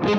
Hi,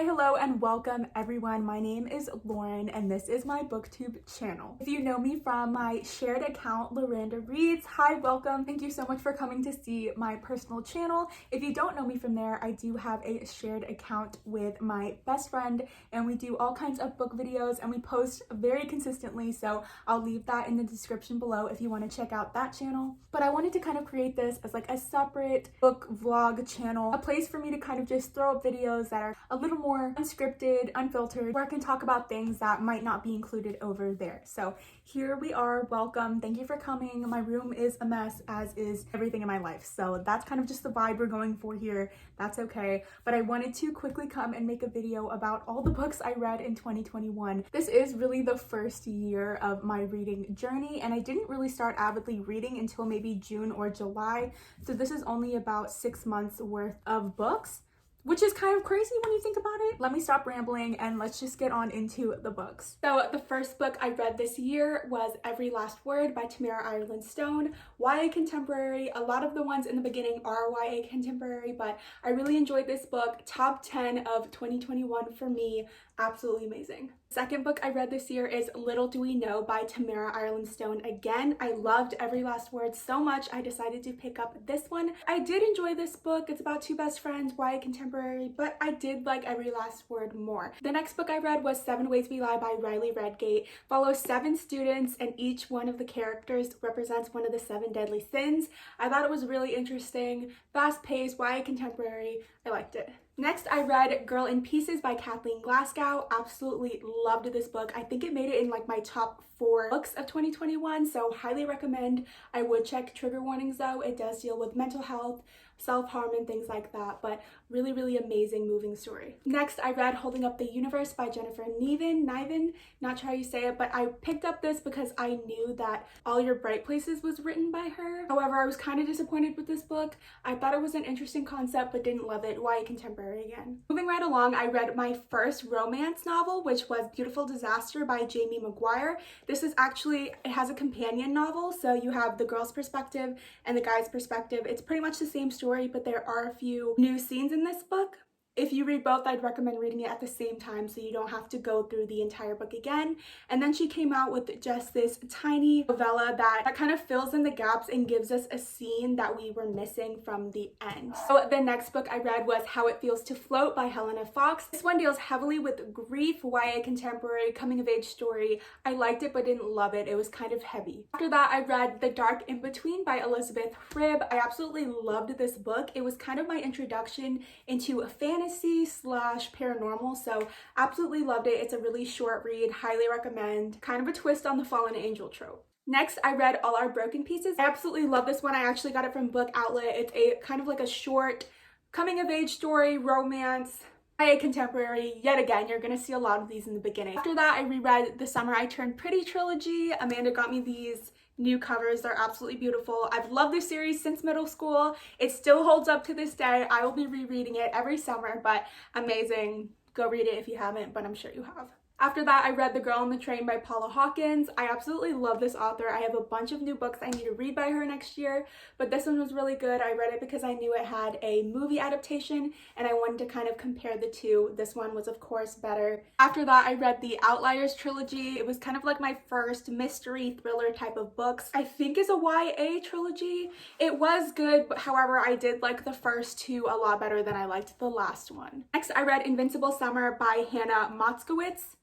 hello, and welcome everyone. My name is Lauren and this is my booktube channel. If you know me from my shared account, Loranda Reads, hi, welcome. Thank you so much for coming to see my personal channel. If you don't know me from there, I do have a shared account with my best friend and we do all kinds of book videos and we post very consistently, so I'll leave that in the description below if you want to check out that channel. But I wanted to kind of create this as like a separate book vlog channel, a place for me to kind of just throw up videos that are a little more unscripted, unfiltered, where I can talk about things that might not be included over there. So here we are. Welcome. Thank you for coming. My room is a mess, as is everything in my life. So that's kind of just the vibe we're going for here. That's okay. But I wanted to quickly come and make a video about all the books I read in 2021. This is really the first year of my reading journey, and I didn't really start avidly reading until maybe June or July. So this is only about 6 months worth of books, which is kind of crazy when you think about it. Let me stop rambling and let's just get on into the books. So the first book I read this year was Every Last Word by Tamara Ireland Stone. YA contemporary. A lot of the ones in the beginning are YA contemporary, but I really enjoyed this book. Top 10 of 2021 for me. Absolutely amazing. Second book I read this year is Little Do We Know by Tamara Ireland Stone. Again, I loved Every Last Word so much I decided to pick up this one. I did enjoy this book. It's about two best friends, YA contemporary, but I did like Every Last Word more. The next book I read was 7 Ways We Lie by Riley Redgate. Follows 7 students and each one of the characters represents one of the 7 deadly sins. I thought it was really interesting, fast-paced, YA contemporary. I liked it. Next, I read Girl in Pieces by Kathleen Glasgow. Absolutely loved this book. I think it made it in like my top 4 books of 2021, so highly recommend. I would check trigger warnings though. It does deal with mental health, self-harm, and things like that, but really, really amazing, moving story. Next, I read Holding Up the Universe by Jennifer Niven, not sure how you say it, but I picked up this because I knew that All Your Bright Places was written by her. However, I was kind of disappointed with this book. I thought it was an interesting concept, but didn't love it. YA contemporary again. Moving right along, I read my first romance novel, which was Beautiful Disaster by Jamie McGuire. This is actually, it has a companion novel, so you have the girl's perspective and the guy's perspective. It's pretty much the same story, but there are a few new scenes in this book. If you read both, I'd recommend reading it at the same time so you don't have to go through the entire book again. And then she came out with just this tiny novella that kind of fills in the gaps and gives us a scene that we were missing from the end. So the next book I read was How It Feels to Float by Helena Fox. This one deals heavily with grief, YA contemporary, coming of age story. I liked it but didn't love it. It was kind of heavy. After that, I read The Dark In Between by Elizabeth Fribb. I absolutely loved this book. It was kind of my introduction into a fantasy / paranormal, so absolutely loved it. It's a really short read, highly recommend. Kind of a twist on the fallen angel trope. Next, I read All Our Broken Pieces. I absolutely love this one. I actually got it from Book Outlet. It's a kind of like a short coming of age story, romance, YA contemporary. Yet again, you're gonna see a lot of these in the beginning. After that, I reread The Summer I Turned Pretty trilogy. Amanda got me these new covers. They're absolutely beautiful. I've loved this series since middle school. It still holds up to this day. I will be rereading it every summer, but amazing. Go read it if you haven't, but I'm sure you have. After that, I read The Girl on the Train by Paula Hawkins. I absolutely love this author. I have a bunch of new books I need to read by her next year, but this one was really good. I read it because I knew it had a movie adaptation and I wanted to kind of compare the two. This one was of course better. After that, I read the Outliers trilogy. It was kind of like my first mystery thriller type of books. I think is a YA trilogy. It was good, but however, I did like the first 2 a lot better than I liked the last one. Next, I read Invincible Summer by Hannah Motzkowitz.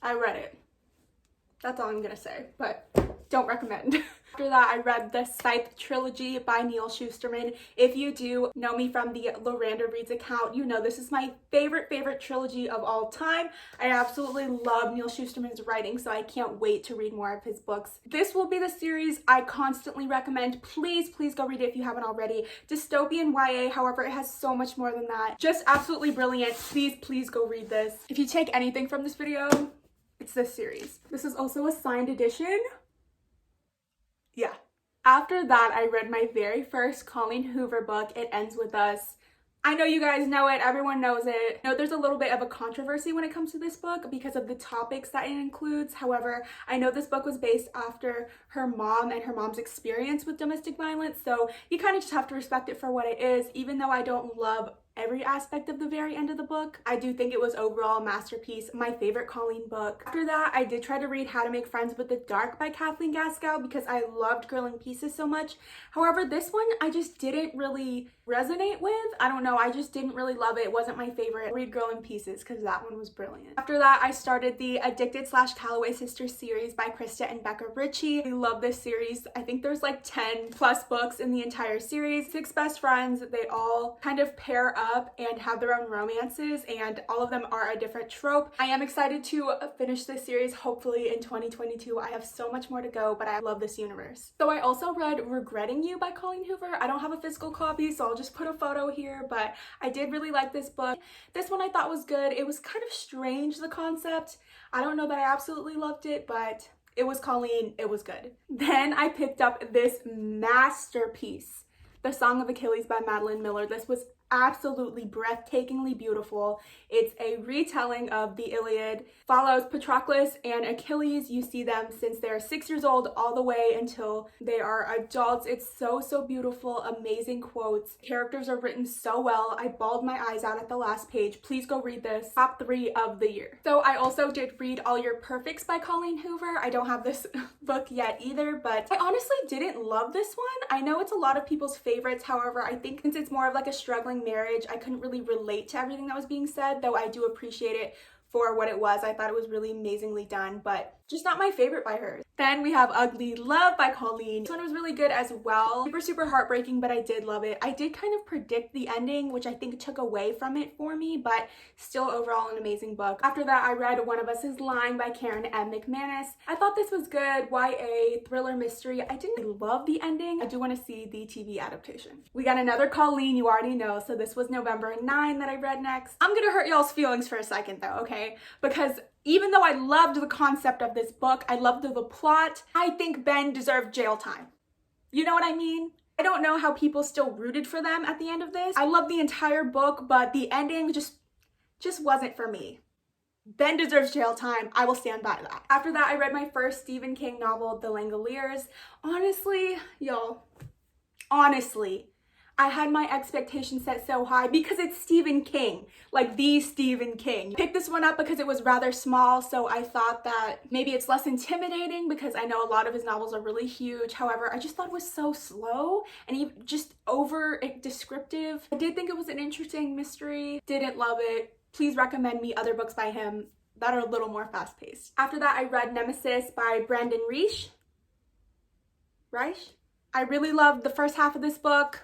I read it. That's all I'm gonna say, but don't recommend. After that, I read the Scythe trilogy by Neil Shusterman. If you do know me from the Loranda Reads account, you know this is my favorite trilogy of all time. I absolutely love Neil Shusterman's writing, so I can't wait to read more of his books. This will be the series I constantly recommend. Please go read it if you haven't already. Dystopian YA, however, it has so much more than that. Just absolutely brilliant. Please go read this. If you take anything from this video, it's this series. This is also a signed edition. Yeah. After that, I read my very first Colleen Hoover book, It Ends With Us. I know you guys know it, everyone knows it. I know there's a little bit of a controversy when it comes to this book because of the topics that it includes. However, I know this book was based after her mom and her mom's experience with domestic violence, so you kind of just have to respect it for what it is. Even though I don't love every aspect of the very end of the book, I do think it was overall a masterpiece, my favorite Colleen book. After that, I did try to read How to Make Friends with the Dark by Kathleen Gaskell because I loved Girl in Pieces so much. However, this one I just didn't really resonate with. I don't know, I just didn't really love it. It wasn't my favorite. Read Girl in Pieces because that one was brilliant. After that, I started the Addicted/Calloway Sisters series by Krista and Becca Ritchie. I love this series. I think there's like 10 plus books in the entire series. 6 best friends, they all kind of pair up and have their own romances, and all of them are a different trope. I am excited to finish this series hopefully in 2022. I have so much more to go, but I love this universe. So I also read Regretting You by Colleen Hoover. I don't have a physical copy, so I'll just put a photo here, but I did really like this book. This one I thought was good. It was kind of strange, the concept. I don't know that I absolutely loved it, but it was Colleen, it was good. Then I picked up this masterpiece, The Song of Achilles by Madeline Miller. This was absolutely breathtakingly beautiful. It's a retelling of the Iliad, follows Patroclus and Achilles. You see them since they're 6 years old all the way until they are adults. It's so beautiful, amazing quotes. Characters are written so well. I bawled my eyes out at the last page. Please go read this. Top 3 of the year. So I also did read All Your Perfects by Colleen Hoover. I don't have this book yet either, but I honestly didn't love this one. I know it's a lot of people's favorites. However, I think since it's more of like a struggling marriage, I couldn't really relate to everything that was being said, though I do appreciate it for what it was. I thought it was really amazingly done, but just not my favorite by her. Then we have Ugly Love by Colleen. This one was really good as well. Super heartbreaking, but I did love it. I did kind of predict the ending, which I think took away from it for me, but still overall an amazing book. After that, I read One of Us is Lying by Karen M. McManus. I thought this was good. YA thriller mystery. I didn't really love the ending. I do want to see the TV adaptation. We got another Colleen, you already know, so this was November 9 that I read next. I'm gonna hurt y'all's feelings for a second though, okay? Because even though I loved the concept of this book, I loved the plot, I think Ben deserved jail time. You know what I mean? I don't know how people still rooted for them at the end of this. I love the entire book, but the ending just wasn't for me. Ben deserves jail time. I will stand by that. After that, I read my first Stephen King novel, The Langoliers. Honestly, y'all, I had my expectations set so high because it's Stephen King, like the Stephen King. I picked this one up because it was rather small, so I thought that maybe it's less intimidating because I know a lot of his novels are really huge. However, I just thought it was so slow and just over descriptive. I did think it was an interesting mystery, didn't love it. Please recommend me other books by him that are a little more fast-paced. After that, I read Nemesis by Brandon Reich. I really loved the first half of this book.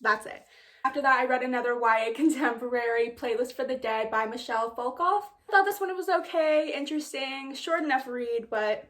That's it. After that, I read another YA contemporary, Playlist for the Dead by Michelle Folkoff. I thought this one was okay, interesting, short enough read, but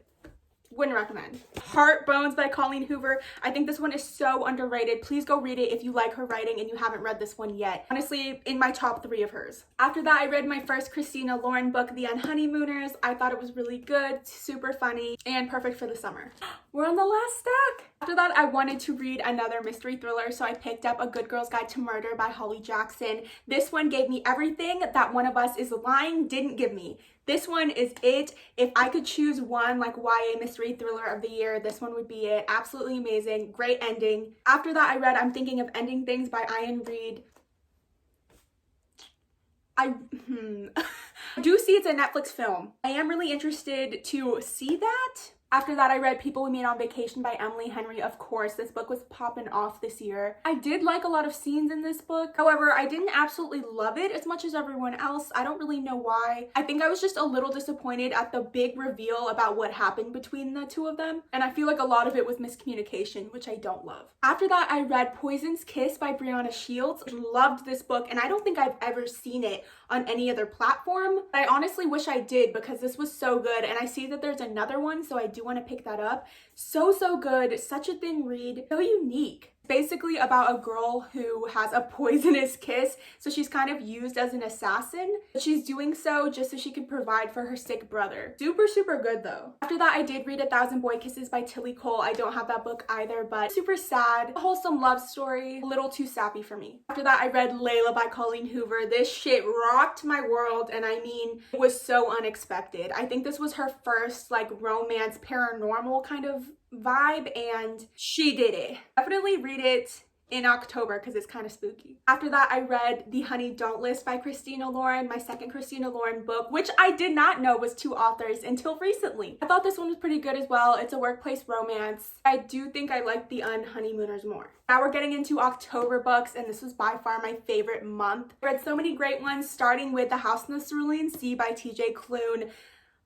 wouldn't recommend. Heart Bones by Colleen Hoover. I think this one is so underrated. Please go read it if you like her writing and you haven't read this one yet. Honestly, in my top 3 of hers. After that, I read my first Christina Lauren book, The Unhoneymooners. I thought it was really good, super funny, and perfect for the summer. We're on the last stack. After that, I wanted to read another mystery thriller, so I picked up A Good Girl's Guide to Murder by Holly Jackson. This one gave me everything that One of Us is Lying didn't give me. This one is it. If I could choose one like YA mystery thriller of the year, this one would be it. Absolutely amazing, great ending. After that, I read I'm Thinking of Ending Things by Ian Reid. I do see it's a Netflix film. I am really interested to see that. After that, I read People We Meet on Vacation by Emily Henry. Of course, this book was popping off this year. I did like a lot of scenes in this book. However, I didn't absolutely love it as much as everyone else. I don't really know why. I think I was just a little disappointed at the big reveal about what happened between the two of them. And I feel like a lot of it was miscommunication, which I don't love. After that, I read Poison's Kiss by Brianna Shields. Loved this book, and I don't think I've ever seen it on any other platform. I honestly wish I did because this was so good, and I see that there's another one, so I do want to pick that up. So good, such a thin read, so unique. Basically about a girl who has a poisonous kiss, so she's kind of used as an assassin. She's doing so just so she can provide for her sick brother. Super good though. After that, I did read A Thousand Boy Kisses by Tilly Cole. I don't have that book either, but super sad. A wholesome love story, a little too sappy for me. After that, I read Layla by Colleen Hoover. This shit rocked my world, and I mean, it was so unexpected. I think this was her first like romance paranormal kind of vibe, and she did it. Definitely read it in October because it's kind of spooky. After that, I read The Honey Don't List by Christina Lauren, my second Christina Lauren book, which I did not know was two authors until recently. I thought this one was pretty good as well. It's a workplace romance. I do think I like The Unhoneymooners more. Now we're getting into October books, and this was by far my favorite month. I read so many great ones, starting with The House in the Cerulean Sea by TJ Klune.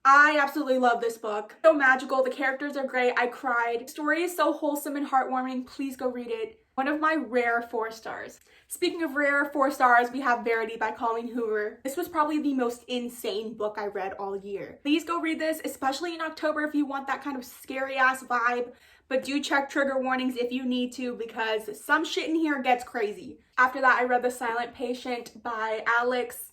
I absolutely love this book. So magical, the characters are great, I cried. The story is so wholesome and heartwarming, please go read it. One of my rare 4 stars. Speaking of rare 4 stars, we have Verity by Colleen Hoover. This was probably the most insane book I read all year. Please go read this, especially in October if you want that kind of scary ass vibe. But do check trigger warnings if you need to, because some shit in here gets crazy. After that, I read The Silent Patient by Alex.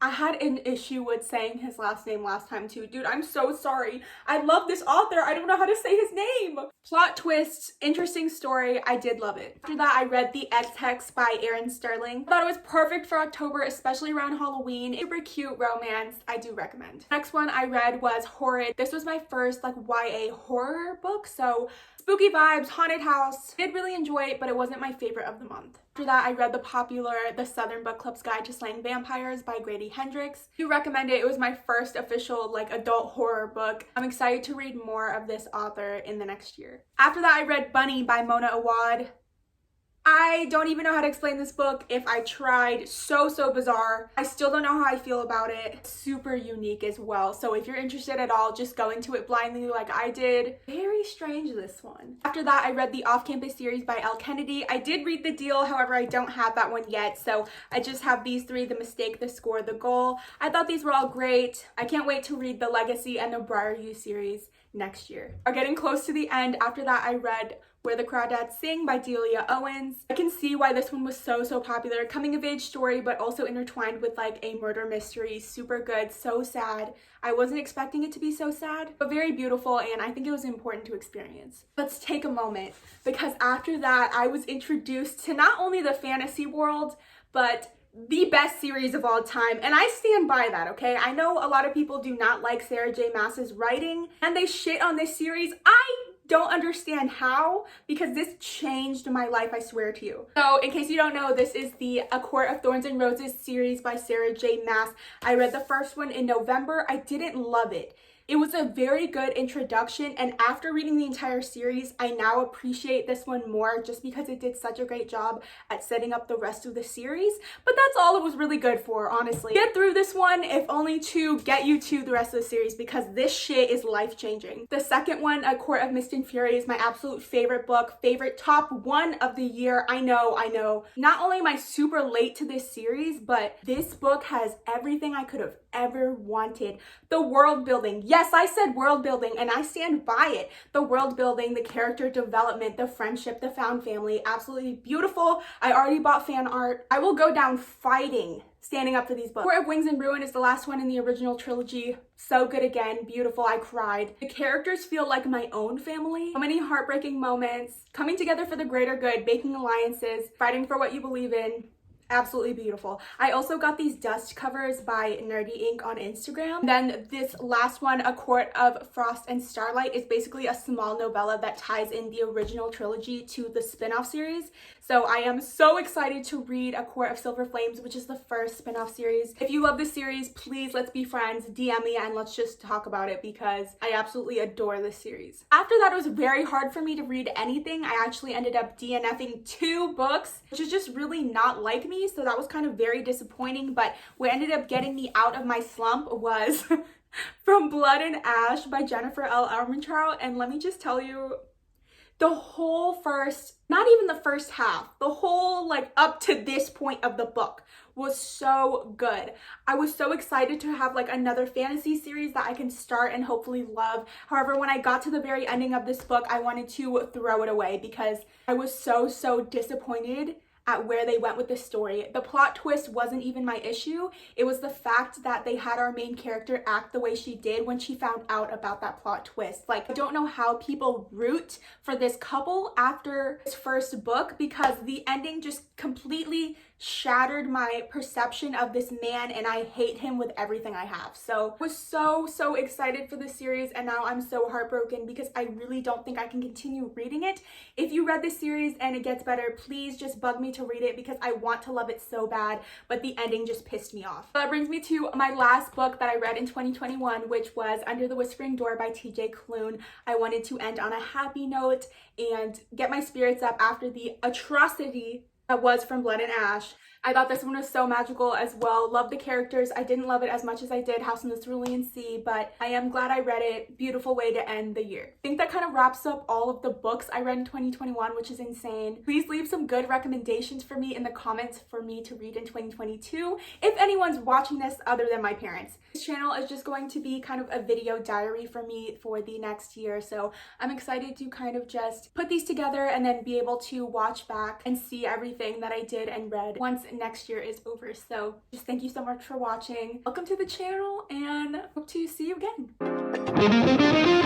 I had an issue with saying his last name last time too. Dude, I'm so sorry. I love this author. I don't know how to say his name. Plot twists, interesting story. I did love it. After that, I read The Ex-Hex by Erin Sterling. I thought it was perfect for October, especially around Halloween. Super cute romance. I do recommend. Next one I read was Horrid. This was my first like YA horror book, so spooky vibes, haunted house. I did really enjoy it, but it wasn't my favorite of the month. After that, I read the popular The Southern Book Club's Guide to Slaying Vampires by Grady Hendrix. I do recommend it. It was my first official like adult horror book. I'm excited to read more of this author in the next year. After that, I read Bunny by Mona Awad. I don't even know how to explain this book. If I tried, so bizarre. I still don't know how I feel about it. Super unique as well. So if you're interested at all, just go into it blindly like I did. Very strange, this one. After that, I read the Off-Campus series by Elle Kennedy. I did read The Deal, however, I don't have that one yet. So I just have these 3, The Mistake, The Score, The Goal. I thought these were all great. I can't wait to read the Legacy and the Briar You series next year. Are getting close to the end. After that, I read Where the Crawdads Sing by Delia Owens. I can see why this one was so popular. Coming of age story, but also intertwined with like a murder mystery. Super good, so sad. I wasn't expecting it to be so sad, but very beautiful, and I think it was important to experience. Let's take a moment, because after that, I was introduced to not only the fantasy world, but the best series of all time, and I stand by that, okay? I know a lot of people do not like Sarah J Maas's writing, and they shit on this series. I don't understand how, because this changed my life, I swear to you. So in case you don't know, this is the A Court of Thorns and Roses series by Sarah J Maas. I read the first one in November. I didn't love it. It was a very good introduction, and after reading the entire series, I now appreciate this one more just because it did such a great job at setting up the rest of the series. But that's all it was really good for, honestly. Get through this one, if only to get you to the rest of the series, because this shit is life-changing. The second one, A Court of Mist and Fury, is my absolute favorite book, favorite top 1 of the year. I know. Not only am I super late to this series, but this book has everything I could have ever wanted. The world building. Yes, I said world building, and I stand by it. The world building, the character development, the friendship, the found family, absolutely beautiful. I already bought fan art. I will go down fighting standing up for these books. Court of Wings and Ruin is the last one in the original trilogy. So good again, beautiful, I cried. The characters feel like my own family. So many heartbreaking moments, coming together for the greater good, making alliances, fighting for what you believe in. Absolutely beautiful. I also got these dust covers by Nerdy Ink on Instagram. Then this last one, A Court of Frost and Starlight, is basically a small novella that ties in the original trilogy to the spin-off series. So I am so excited to read A Court of Silver Flames, which is the first spin-off series. If you love this series, please let's be friends, DM me, and let's just talk about it, because I absolutely adore this series. After that, it was very hard for me to read anything. I actually ended up DNFing 2 books, which is just really not like me. So that was kind of very disappointing, but what ended up getting me out of my slump was From Blood and Ash by Jennifer L. Armentrout, and let me just tell you, The whole first, not even the first half, the whole like up to this point of the book was so good. I was so excited to have like another fantasy series that I can start and hopefully love. However, when I got to the very ending of this book, I wanted to throw it away because I was so disappointed at where they went with the story. The plot twist wasn't even my issue. It was the fact that they had our main character act the way she did when she found out about that plot twist. Like, I don't know how people root for this couple after this first book, because the ending just completely shattered my perception of this man, and I hate him with everything I have. So I was so excited for this series, and now I'm so heartbroken because I really don't think I can continue reading it. If you read this series and it gets better, please just bug me to read it because I want to love it so bad, but the ending just pissed me off. So that brings me to my last book that I read in 2021, which was Under the Whispering Door by TJ Klune. I wanted to end on a happy note and get my spirits up after the atrocity that was From Blood and Ash. I thought this one was so magical as well. Loved the characters. I didn't love it as much as I did House in the Cerulean Sea, but I am glad I read it. Beautiful way to end the year. I think that kind of wraps up all of the books I read in 2021, which is insane. Please leave some good recommendations for me in the comments for me to read in 2022, if anyone's watching this other than my parents. This channel is just going to be kind of a video diary for me for the next year, so I'm excited to kind of just put these together and then be able to watch back and see everything that I did and read once next year is over. So just thank you so much for watching. Welcome to the channel and hope to see you again.